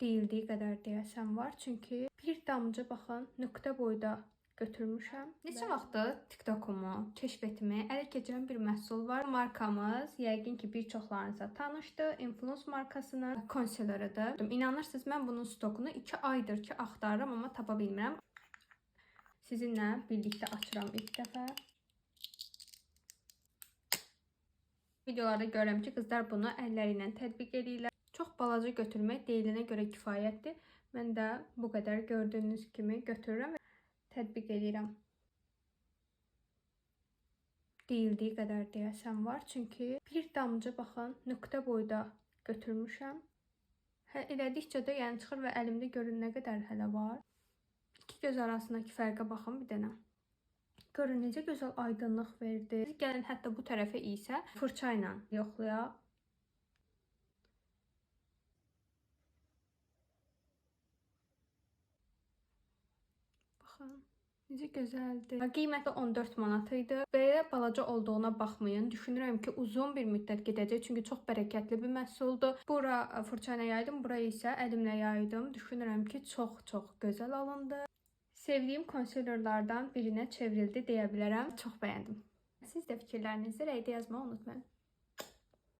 Deyildiyi qədər deyəsən var. Çünki bir damcı baxın nöqtə boyda götürmüşəm. Neçə vaxtdır TikTokumu, keşfetimi ələ keçirən bir məhsul var. Markamız yəqin ki bir çoxlarınıza tanışdır. Influence markasının konseyleridir. İnanırsınız mən bunun stokunu 2 aydır ki axtarıram, amma tapa bilmirəm. Sizinlə birlikdə açıram ilk dəfə. Videolarda görürəm ki qızlar bunu əlləri ilə tətbiq edirlər. Çox balaca götürmək deyilənə görə kifayətdir. Mən də bu qədər gördüyünüz kimi götürürəm və tətbiq edirəm. Deyildiyi qədər deyəsən var. Çünki bir damcı baxın nöqtə boyda götürmüşəm. Elədikcə də yəni çıxır və əlimdə görün nə qədər hələ var. İki göz arasındakı fərqə baxın bir dənə. Görün necə gözəl aydınlıq verdi. Gəlin hətta bu tərəfə isə fırça ilə yoxlayaq. Baxın, necə gözəldir. Qiyməti 14 manat idi. Belə balaca olduğuna baxmayın. Düşünürəm ki uzun bir müddət gedəcək. Çünki çox bərəkətli bir məhsuldur. Bura fırça ilə yaydım, bura isə əlimlə yaydım. Düşünürəm ki çox gözəl alındı. Sevdiyim konseyllerlardan birinə çevrildi deyə bilərəm. Çox bəyəndim. Siz də fikirlərinizi rəydə yazmağı unutmayın.